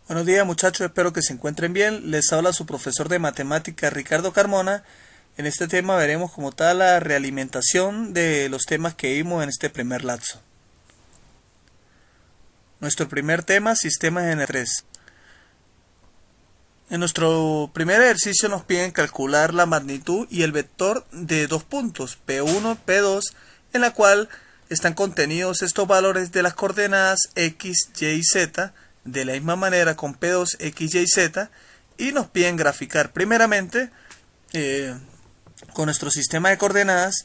Buenos días muchachos, espero que se encuentren bien. Les habla su profesor de matemáticas Ricardo Carmona. En este tema veremos como tal la realimentación de los temas que vimos en este primer lapso. Nuestro primer tema, sistemas n3. En nuestro primer ejercicio nos piden calcular la magnitud y el vector de dos puntos, P1, P2, en la cual están contenidos estos valores de las coordenadas X, Y y Z, de la misma manera con P2, X, Y y Z, y nos piden graficar primeramente con nuestro sistema de coordenadas.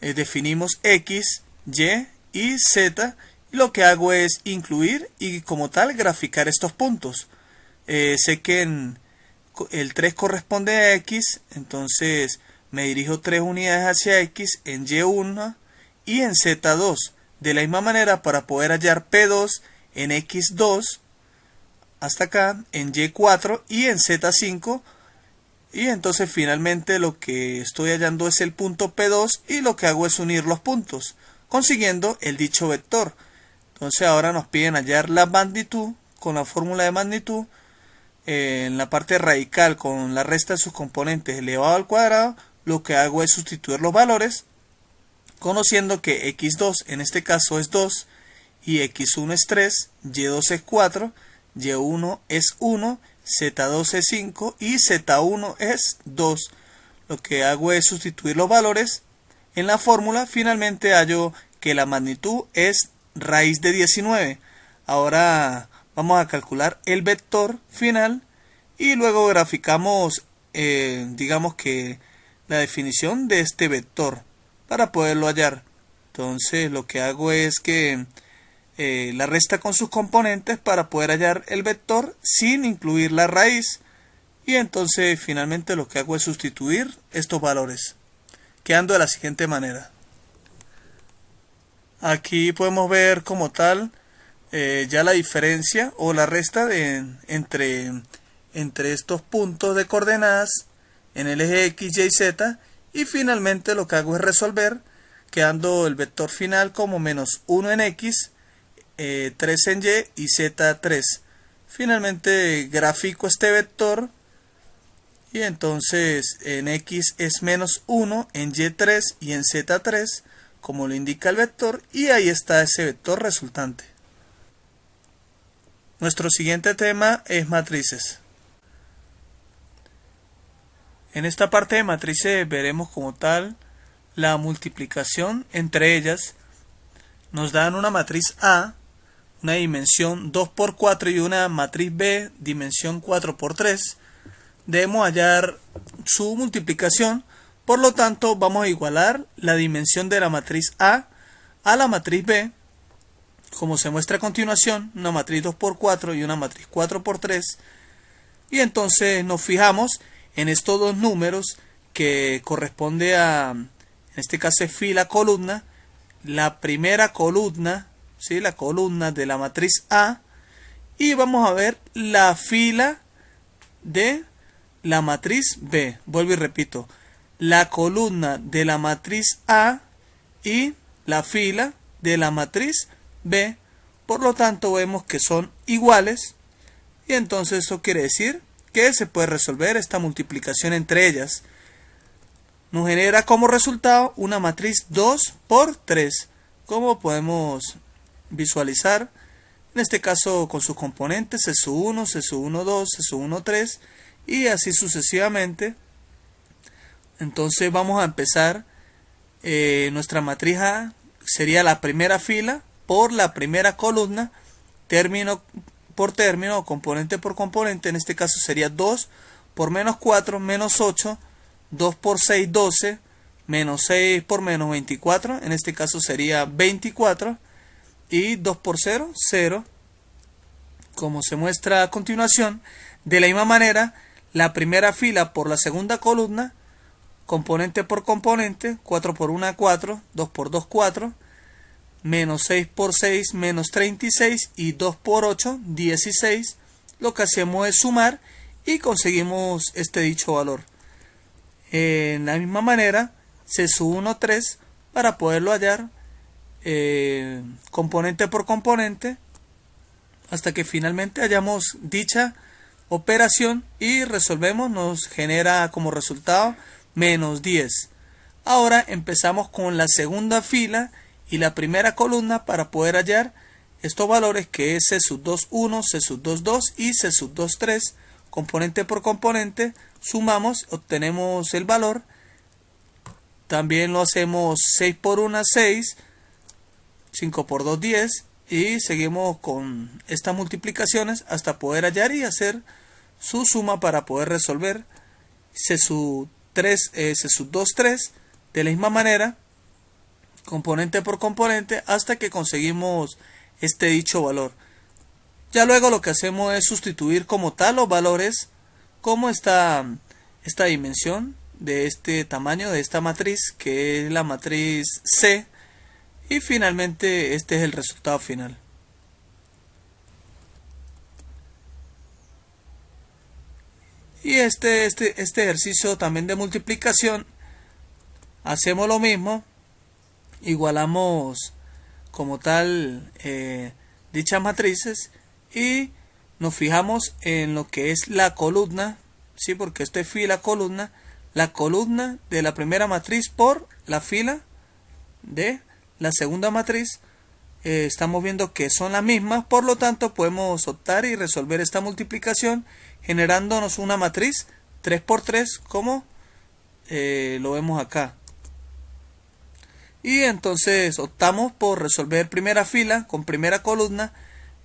Definimos X, Y y Z, y lo que hago es incluir y como tal graficar estos puntos. Sé que el 3 corresponde a X, entonces me dirijo 3 unidades hacia X en Y1 y en Z2. De la misma manera, para poder hallar P2 en X2 hasta acá, en Y4 y en Z5, y entonces finalmente lo que estoy hallando es el punto P2 y lo que hago es unir los puntos, consiguiendo el dicho vector. Entonces ahora nos piden hallar la magnitud con la fórmula de magnitud. En la parte radical con la resta de sus componentes elevado al cuadrado, lo que hago es sustituir los valores, conociendo que x2 en este caso es 2 y x1 es 3, y2 es 4, y1 es 1, z2 es 5 y z1 es 2. Lo que hago es sustituir los valores en la fórmula. Finalmente hallo que la magnitud es raíz de 19. Ahora vamos a calcular el vector final y luego graficamos digamos que la definición de este vector para poderlo hallar. Entonces lo que hago es que la resta con sus componentes para poder hallar el vector sin incluir la raíz, y entonces finalmente lo que hago es sustituir estos valores, quedando de la siguiente manera. Aquí podemos ver como tal ya la diferencia o la resta entre estos puntos de coordenadas en el eje X, Y, Z, y finalmente lo que hago es resolver, quedando el vector final como menos 1 en X, 3 en Y y Z3. Finalmente grafico este vector y entonces en X es menos 1, en Y3 y en Z3, como lo indica el vector, y ahí está ese vector resultante. Nuestro siguiente tema es matrices. En esta parte de matrices veremos como tal la multiplicación entre ellas. Nos dan una matriz A, una dimensión 2 por 4 y una matriz B, dimensión 4 por 3. Debemos hallar su multiplicación, por lo tanto vamos a igualar la dimensión de la matriz A la matriz B, como se muestra a continuación, una matriz 2 por 4 y una matriz 4 por 3. Y entonces nos fijamos en estos dos números que corresponde a, en este caso es fila columna, la primera columna, ¿sí? La columna de la matriz A, y vamos a ver la fila de la matriz B. Vuelvo y repito, la columna de la matriz A y la fila de la matriz B. Por lo tanto vemos que son iguales, y entonces eso quiere decir que se puede resolver esta multiplicación entre ellas. Nos genera como resultado una matriz 2 por 3, como podemos visualizar, en este caso con sus componentes C1, C1, 2, C1, 3 y así sucesivamente. Entonces vamos a empezar. Nuestra matriz A sería la primera fila por la primera columna, término por término, componente por componente. En este caso sería 2 por menos 4, menos 8, 2 por 6, 12, menos 6 por menos 24, en este caso sería 24, y 2 por 0, 0, como se muestra a continuación. De la misma manera, la primera fila por la segunda columna, componente por componente, 4 por 1, 4, 2 por 2, 4, menos 6 por 6, menos 36, y 2 por 8, 16. Lo que hacemos es sumar y conseguimos este dicho valor. En la misma manera, se sube 1, 3 para poderlo hallar componente por componente. hasta que finalmente hallamos dicha operación y resolvemos. Nos genera como resultado menos 10. Ahora empezamos con la segunda fila y la primera columna para poder hallar estos valores, que es C sub 2, 1, C sub 2, 2 y C sub 2, 3. Componente por componente, sumamos, obtenemos el valor. También lo hacemos 6 por 1, 6, 5 por 2, 10, y seguimos con estas multiplicaciones hasta poder hallar y hacer su suma para poder resolver C sub 2, 3, de la misma manera, componente por componente, hasta que conseguimos este dicho valor. Ya luego lo que hacemos es sustituir como tal los valores como esta dimensión de este tamaño de esta matriz, que es la matriz C, y finalmente este es el resultado final. Y este ejercicio también de multiplicación, hacemos lo mismo, igualamos como tal dichas matrices y nos fijamos en lo que es la columna, ¿sí? Porque esto es fila columna, la columna de la primera matriz por la fila de la segunda matriz. Estamos viendo que son las mismas, por lo tanto podemos optar y resolver esta multiplicación generándonos una matriz 3 por 3 como lo vemos acá. Y entonces optamos por resolver primera fila con primera columna,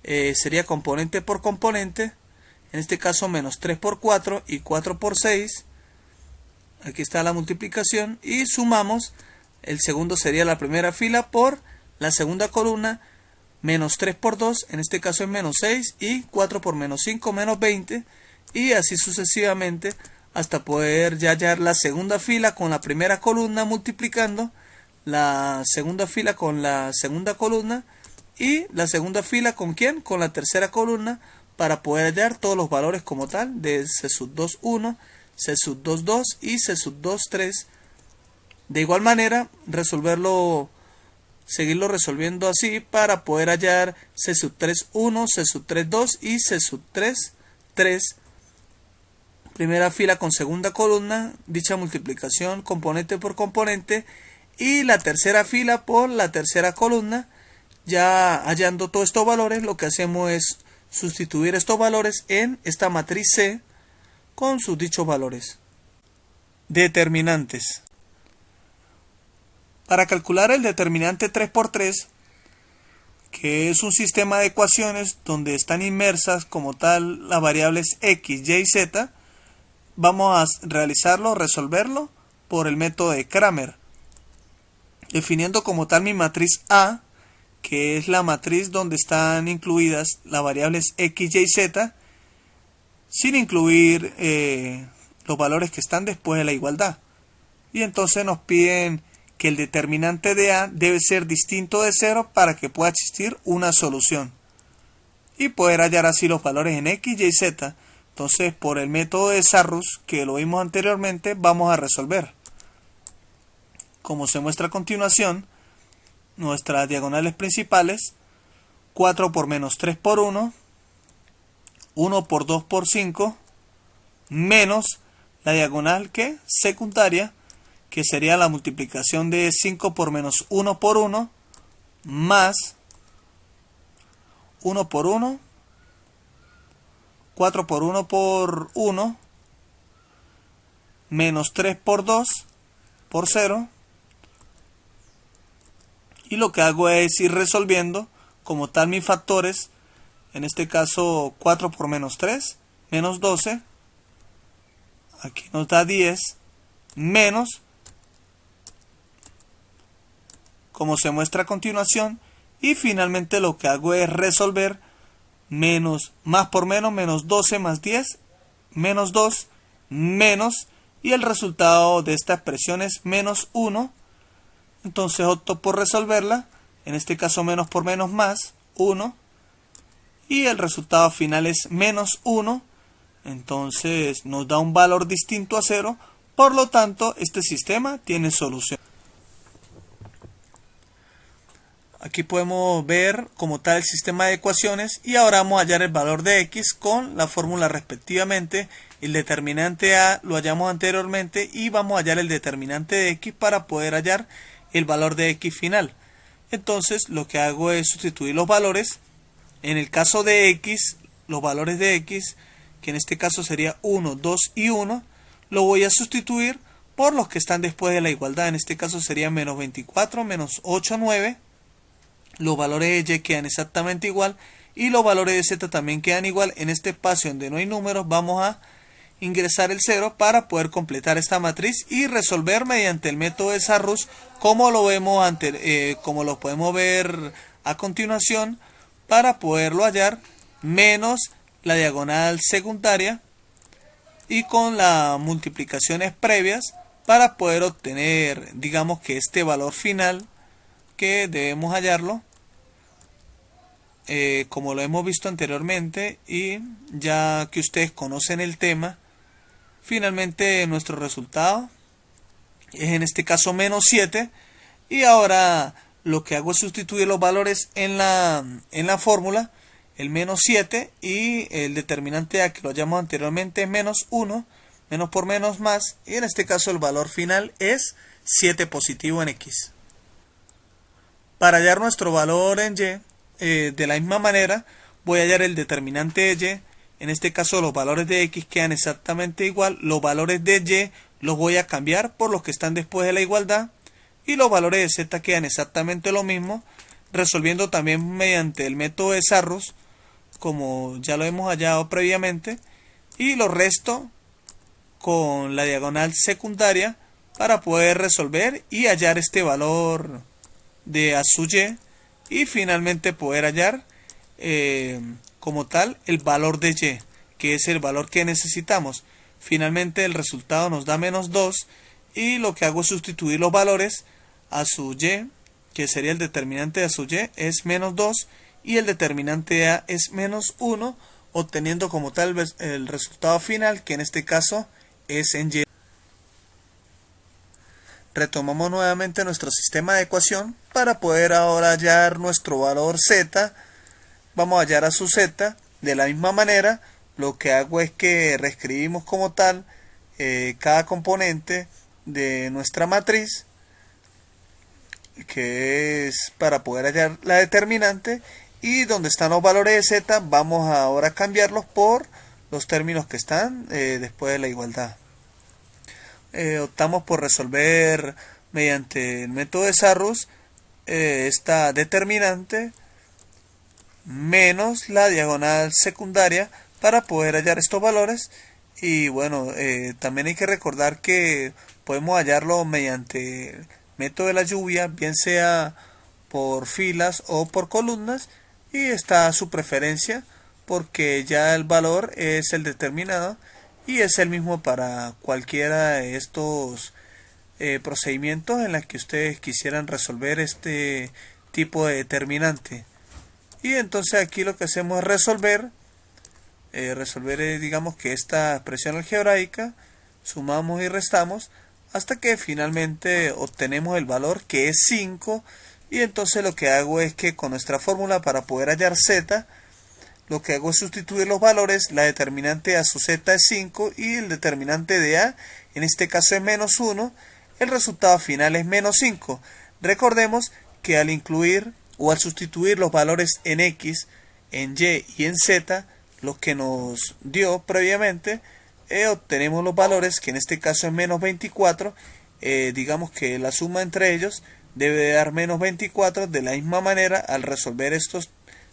sería componente por componente, en este caso menos 3 por 4 y 4 por 6. Aquí está la multiplicación y sumamos. El segundo sería la primera fila por la segunda columna, menos 3 por 2, en este caso es menos 6, y 4 por menos 5, menos 20, y así sucesivamente hasta poder ya hallar la segunda fila con la primera columna, multiplicando la segunda fila con la segunda columna y la segunda fila con ¿quién? Con la tercera columna, para poder hallar todos los valores como tal de C sub 2, 1, C sub 2, 2 y C sub 2, 3. De igual manera, seguirlo resolviendo así para poder hallar C sub 3, 1, C sub 3, 2 y C sub 3, 3. Primera fila con segunda columna, dicha multiplicación componente por componente, y la tercera fila por la tercera columna. Ya hallando todos estos valores, lo que hacemos es sustituir estos valores en esta matriz C con sus dichos valores. Determinantes. Para calcular el determinante 3 por 3, que es un sistema de ecuaciones donde están inmersas como tal las variables x, y y z, vamos a resolverlo por el método de Cramer, definiendo como tal mi matriz A, que es la matriz donde están incluidas las variables x, y, z, sin incluir los valores que están después de la igualdad. Y entonces nos piden que el determinante de A debe ser distinto de 0 para que pueda existir una solución y poder hallar así los valores en x, y, z. Entonces, por el método de Sarrus, que lo vimos anteriormente, vamos a resolver. Como se muestra a continuación, nuestras diagonales principales: 4 por menos 3 por 1, 1 por 2 por 5, menos la diagonal que secundaria, que sería la multiplicación de 5 por menos 1 por 1, más 1 por 1, 4 por 1 por 1, menos 3 por 2 por 0. Y lo que hago es ir resolviendo como tal mis factores. En este caso 4 por menos 3, menos 12. Aquí nos da 10, menos, como se muestra a continuación. Y finalmente lo que hago es resolver menos, más por menos, menos 12 más 10, menos 2, menos, y el resultado de esta expresión es menos 1. Entonces opto por resolverla, en este caso menos por menos más, 1, y el resultado final es menos 1. Entonces nos da un valor distinto a 0, por lo tanto este sistema tiene solución. Aquí podemos ver como tal el sistema de ecuaciones y ahora vamos a hallar el valor de x con la fórmula respectivamente. El determinante a lo hallamos anteriormente y vamos a hallar el determinante de x para poder hallar el valor de x final. Entonces lo que hago es sustituir los valores. En el caso de x, los valores de x, que en este caso sería 1, 2 y 1, lo voy a sustituir por los que están después de la igualdad. En este caso sería menos 24, menos 8, 9. Los valores de y quedan exactamente igual y los valores de z también quedan igual. En este espacio donde no hay números vamos a ingresar el 0 para poder completar esta matriz y resolver mediante el método de Sarrus como lo vemos como lo podemos ver a continuación, para poderlo hallar menos la diagonal secundaria y con las multiplicaciones previas para poder obtener, digamos que este valor final que debemos hallarlo como lo hemos visto anteriormente, y ya que ustedes conocen el tema, finalmente nuestro resultado es en este caso menos 7 y ahora lo que hago es sustituir los valores en la fórmula, el menos 7 y el determinante a que lo hallamos anteriormente menos 1, menos por menos más, y en este caso el valor final es 7 positivo en x. Para hallar nuestro valor en y, de la misma manera voy a hallar el determinante de y. En este caso los valores de x quedan exactamente igual, los valores de y los voy a cambiar por los que están después de la igualdad y los valores de z quedan exactamente lo mismo, resolviendo también mediante el método de Sarrus como ya lo hemos hallado previamente, y lo resto con la diagonal secundaria para poder resolver y hallar este valor de a sub y finalmente poder hallar como tal el valor de y, que es el valor que necesitamos. Finalmente el resultado nos da menos 2 y lo que hago es sustituir los valores. A sub y, que sería el determinante de a sub y, es menos 2 y el determinante de a es menos 1, obteniendo como tal el resultado final, que en este caso es en y. Retomamos nuevamente nuestro sistema de ecuación para poder ahora hallar nuestro valor z. Vamos a hallar a su z. De la misma manera, lo que hago es que reescribimos como tal cada componente de nuestra matriz, que es para poder hallar la determinante, y donde están los valores de z vamos ahora a cambiarlos por los términos que están después de la igualdad. Optamos por resolver mediante el método de Sarrus esta determinante menos la diagonal secundaria para poder hallar estos valores. Y bueno, también hay que recordar que podemos hallarlo mediante el método de la lluvia, bien sea por filas o por columnas, y está a su preferencia porque ya el valor es el determinado y es el mismo para cualquiera de estos procedimientos en los que ustedes quisieran resolver este tipo de determinante. Y entonces aquí lo que hacemos es resolver digamos que esta expresión algebraica, sumamos y restamos hasta que finalmente obtenemos el valor, que es 5, y entonces lo que hago es que con nuestra fórmula para poder hallar z, lo que hago es sustituir los valores. La determinante a su z es 5 y el determinante de a en este caso es menos 1, el resultado final es menos 5. Recordemos que al incluir o al sustituir los valores en x, en y y en z, lo que nos dio previamente, obtenemos los valores, que en este caso es menos 24, digamos que la suma entre ellos debe dar menos 24. De la misma manera, al resolver estos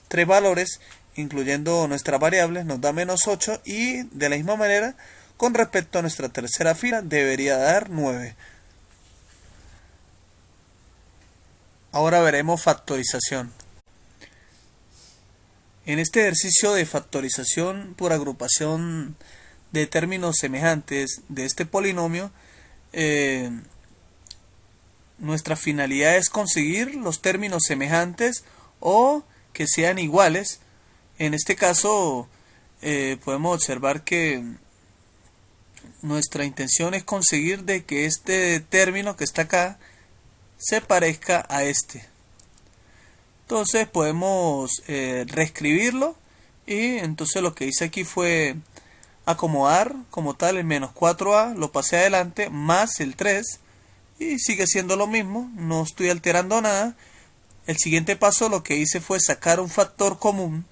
tres valores, incluyendo nuestras variables, nos da menos 8, y de la misma manera, con respecto a nuestra tercera fila, debería dar 9. Ahora veremos factorización. En este ejercicio de factorización por agrupación de términos semejantes de este polinomio, nuestra finalidad es conseguir los términos semejantes o que sean iguales. En este caso podemos observar que nuestra intención es conseguir de que este término que está acá se parezca a este. Entonces podemos reescribirlo, y entonces lo que hice aquí fue acomodar como tal el menos 4a, lo pasé adelante, más el 3, y sigue siendo lo mismo, no estoy alterando nada. El siguiente paso lo que hice fue sacar un factor común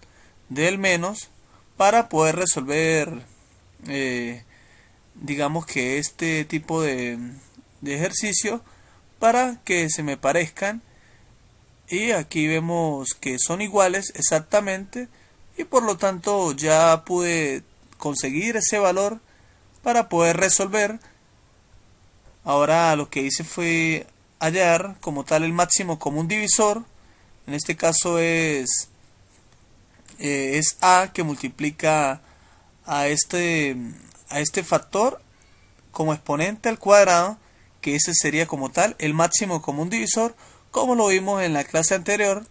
del menos para poder resolver digamos que este tipo de ejercicio, para que se me parezcan. Y aquí vemos que son iguales exactamente, y por lo tanto ya pude conseguir ese valor para poder resolver. Ahora lo que hice fue hallar como tal el máximo común divisor. En este caso es a, que multiplica a este factor como exponente al cuadrado, que ese sería como tal el máximo común divisor, como lo vimos en la clase anterior.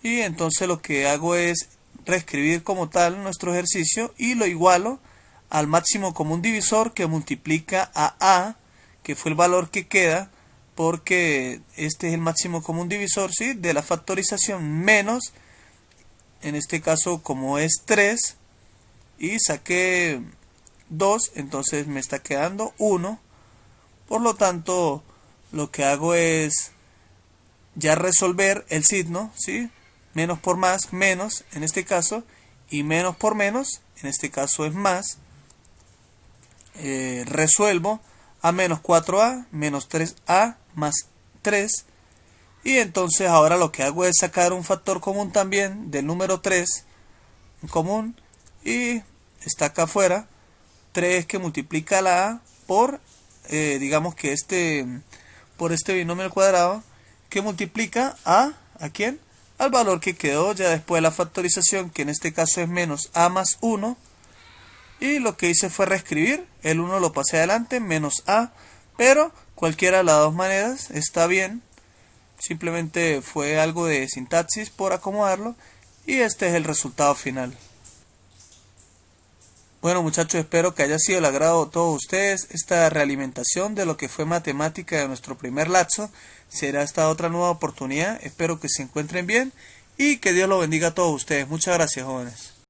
Y entonces lo que hago es reescribir como tal nuestro ejercicio y lo igualo al máximo común divisor, que multiplica a, que fue el valor que queda, porque este es el máximo común divisor, ¿sí?, de la factorización, menos, en este caso como es 3, y saqué 2, entonces me está quedando 1. Por lo tanto, lo que hago es ya resolver el signo, ¿sí? Menos por más, menos en este caso, y menos por menos, en este caso es más. Resuelvo a menos 4a, menos 3a, más 3. Y entonces ahora lo que hago es sacar un factor común también del número 3, común, y está acá afuera, 3 que multiplica la a por, digamos que por este binomio al cuadrado, que multiplica ¿a quién? Al valor que quedó ya después de la factorización, que en este caso es menos a más 1. Y lo que hice fue reescribir, el 1 lo pasé adelante, menos a, pero cualquiera de las dos maneras está bien. Simplemente fue algo de sintaxis por acomodarlo, y este es el resultado final. Bueno, muchachos, espero que haya sido el agrado de todos ustedes. Esta realimentación de lo que fue matemática de nuestro primer lapso será esta otra nueva oportunidad. Espero que se encuentren bien y que Dios los bendiga a todos ustedes. Muchas gracias, jóvenes.